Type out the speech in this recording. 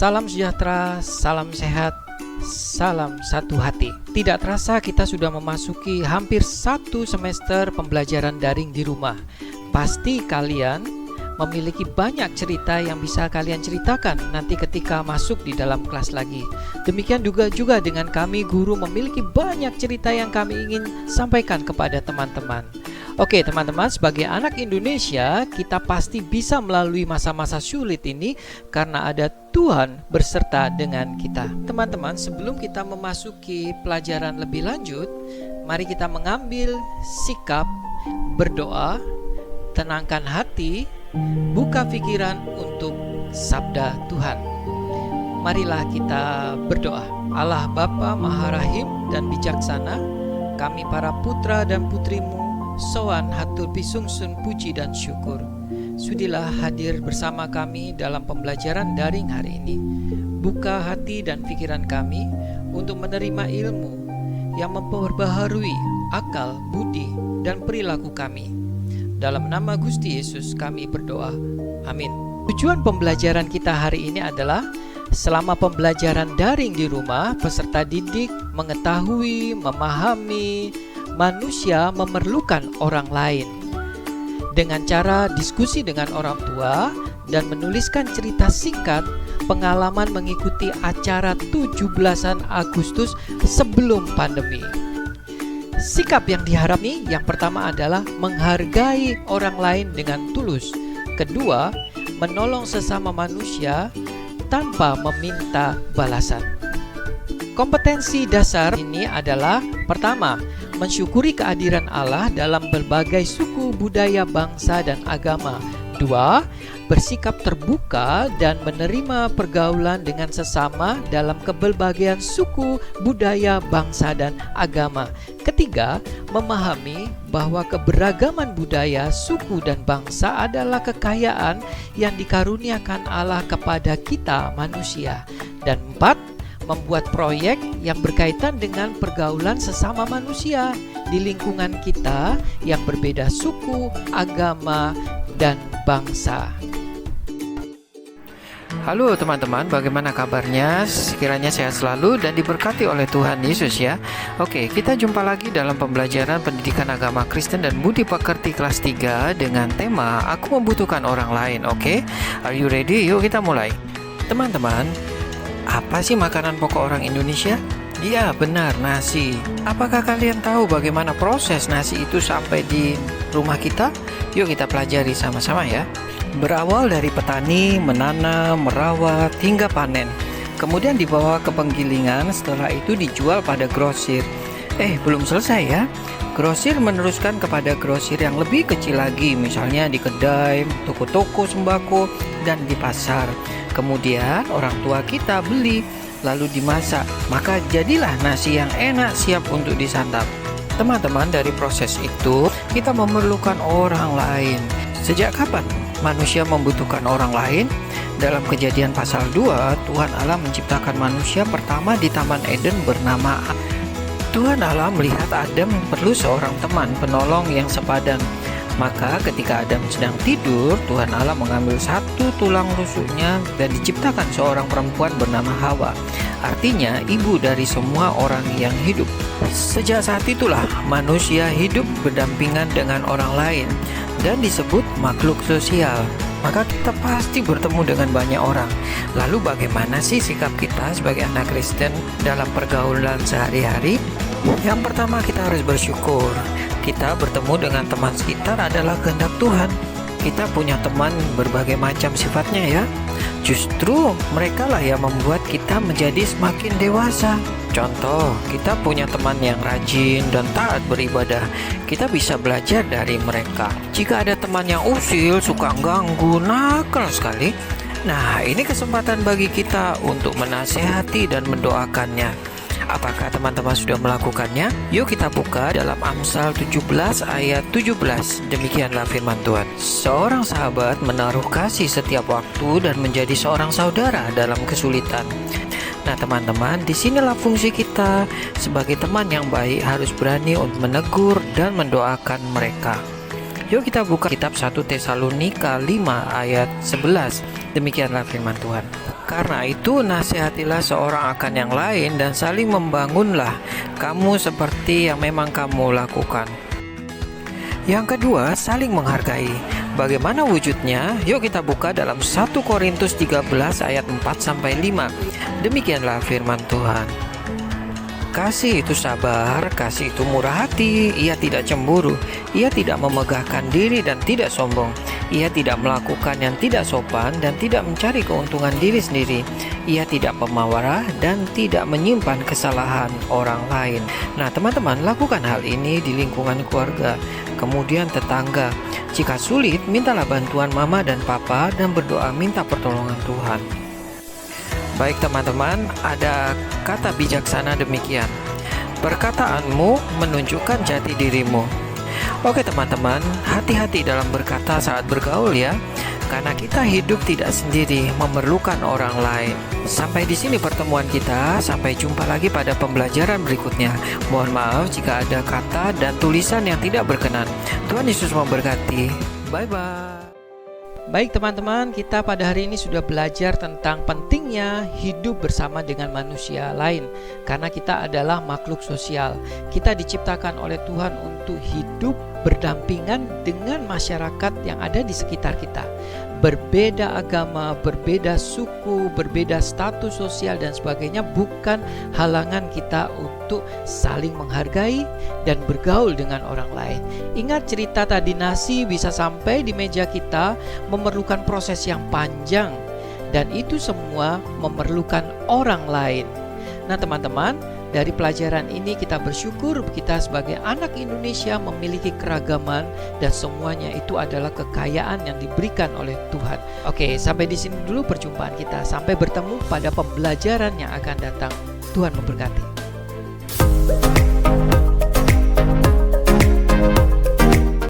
Salam sejahtera, salam sehat, salam satu hati. Tidak terasa kita sudah memasuki hampir 1 semester pembelajaran daring di rumah. Pasti kalian memiliki banyak cerita yang bisa kalian ceritakan nanti ketika masuk di dalam kelas lagi. Demikian juga dengan kami guru memiliki banyak cerita yang kami ingin sampaikan kepada teman-teman. Oke teman-teman, sebagai anak Indonesia kita pasti bisa melalui masa-masa sulit ini karena ada Tuhan berserta dengan kita. Teman-teman, sebelum kita memasuki pelajaran lebih lanjut, mari kita mengambil sikap berdoa, tenangkan hati, buka pikiran untuk sabda Tuhan. Marilah kita berdoa. Allah Bapa Maha Rahim dan Bijaksana, kami para putra dan putrimu sowan hatur pisungsun puji dan syukur. Sudilah hadir bersama kami dalam pembelajaran daring hari ini. Buka hati dan pikiran kami untuk menerima ilmu yang memperbaharui akal, budi, dan perilaku kami. Dalam nama Gusti Yesus kami berdoa. Amin. Tujuan pembelajaran kita hari ini adalah selama pembelajaran daring di rumah, peserta didik mengetahui, memahami manusia memerlukan orang lain dengan cara diskusi dengan orang tua dan menuliskan cerita singkat pengalaman mengikuti acara 17-an Agustus sebelum pandemi. Sikap yang diharap nih, yang pertama adalah menghargai orang lain dengan tulus. Kedua, menolong sesama manusia tanpa meminta balasan. Kompetensi dasar ini adalah pertama, mensyukuri kehadiran Allah dalam berbagai suku, budaya, bangsa, dan agama. Dua, bersikap terbuka dan menerima pergaulan dengan sesama dalam keberbagian suku, budaya, bangsa, dan agama. Ketiga, memahami bahwa keberagaman budaya, suku, dan bangsa adalah kekayaan yang dikaruniakan Allah kepada kita manusia. Dan empat, membuat proyek yang berkaitan dengan pergaulan sesama manusia di lingkungan kita yang berbeda suku, agama, dan bangsa. Halo teman-teman, bagaimana kabarnya? Sekiranya sehat selalu dan diberkati oleh Tuhan Yesus ya. Oke, kita jumpa lagi dalam pembelajaran pendidikan agama Kristen dan budi pekerti kelas 3 dengan tema Aku Membutuhkan Orang Lain. Oke, are you ready? Yuk kita mulai. Teman-teman, apa sih makanan pokok orang Indonesia? Ya benar, nasi. Apakah kalian tahu bagaimana proses nasi itu sampai di rumah kita? Yuk kita pelajari sama-sama ya. Berawal dari petani, menanam, merawat, hingga panen. Kemudian dibawa ke penggilingan, setelah itu dijual pada grosir. Belum selesai ya. Grosir meneruskan kepada grosir yang lebih kecil lagi, misalnya di kedai, toko-toko sembako, dan di pasar. Kemudian orang tua kita beli, lalu dimasak, maka jadilah nasi yang enak siap untuk disantap. Teman-teman, dari proses itu kita memerlukan orang lain. Sejak kapan manusia membutuhkan orang lain? Dalam Kejadian pasal 2, Tuhan Allah menciptakan manusia pertama di Taman Eden bernama Adam. Tuhan Allah melihat Adam perlu seorang teman penolong yang sepadan. Maka ketika Adam sedang tidur, Tuhan Allah mengambil satu tulang rusuknya dan diciptakan seorang perempuan bernama Hawa. Artinya ibu dari semua orang yang hidup. Sejak saat itulah manusia hidup berdampingan dengan orang lain dan disebut makhluk sosial. Maka kita pasti bertemu dengan banyak orang. Lalu bagaimana sih sikap kita sebagai anak Kristen dalam pergaulan sehari-hari? Yang pertama, kita harus bersyukur. Kita bertemu dengan teman sekitar adalah kehendak Tuhan. Kita punya teman berbagai macam sifatnya ya. Justru mereka lah yang membuat kita menjadi semakin dewasa. Contoh, kita punya teman yang rajin dan taat beribadah. Kita bisa belajar dari mereka. Jika ada teman yang usil, suka ganggu, nakal sekali, nah ini kesempatan bagi kita untuk menasehati dan mendoakannya. Apakah teman-teman sudah melakukannya? Yuk kita buka dalam Amsal 17 ayat 17. Demikianlah firman Tuhan. Seorang sahabat menaruh kasih setiap waktu dan menjadi seorang saudara dalam kesulitan. Nah teman-teman, disinilah fungsi kita sebagai teman yang baik, harus berani untuk menegur dan mendoakan mereka. Yuk kita buka kitab 1 Tesalonika 5 ayat 11. Demikianlah firman Tuhan. Karena itu, nasihatilah seorang akan yang lain dan saling membangunlah kamu seperti yang memang kamu lakukan. Yang kedua, saling menghargai. Bagaimana wujudnya? Yuk kita buka dalam 1 Korintus 13 ayat 4-5. Demikianlah firman Tuhan. Kasih itu sabar, kasih itu murah hati, ia tidak cemburu, ia tidak memegahkan diri dan tidak sombong, ia tidak melakukan yang tidak sopan dan tidak mencari keuntungan diri sendiri, ia tidak pemawarah dan tidak menyimpan kesalahan orang lain. Nah teman-teman, lakukan hal ini di lingkungan keluarga, kemudian tetangga. Jika sulit, mintalah bantuan mama dan papa dan berdoa minta pertolongan Tuhan. Baik teman-teman, ada kata bijaksana demikian. Perkataanmu menunjukkan jati dirimu. Oke teman-teman, hati-hati dalam berkata saat bergaul ya. Karena kita hidup tidak sendiri, memerlukan orang lain. Sampai di sini pertemuan kita, sampai jumpa lagi pada pembelajaran berikutnya. Mohon maaf jika ada kata dan tulisan yang tidak berkenan. Tuhan Yesus memberkati. Bye-bye. Baik teman-teman, kita pada hari ini sudah belajar tentang pentingnya hidup bersama dengan manusia lain. Karena kita adalah makhluk sosial. Kita diciptakan oleh Tuhan untuk hidup berdampingan dengan masyarakat yang ada di sekitar kita. Berbeda agama, berbeda suku, berbeda status sosial dan sebagainya bukan halangan kita untuk saling menghargai dan bergaul dengan orang lain. Ingat cerita tadi, nasi bisa sampai di meja kita memerlukan proses yang panjang dan itu semua memerlukan orang lain. Nah teman-teman, dari pelajaran ini kita bersyukur kita sebagai anak Indonesia memiliki keragaman dan semuanya itu adalah kekayaan yang diberikan oleh Tuhan. Oke, sampai di sini dulu perjumpaan kita. Sampai bertemu pada pembelajaran yang akan datang. Tuhan memberkati.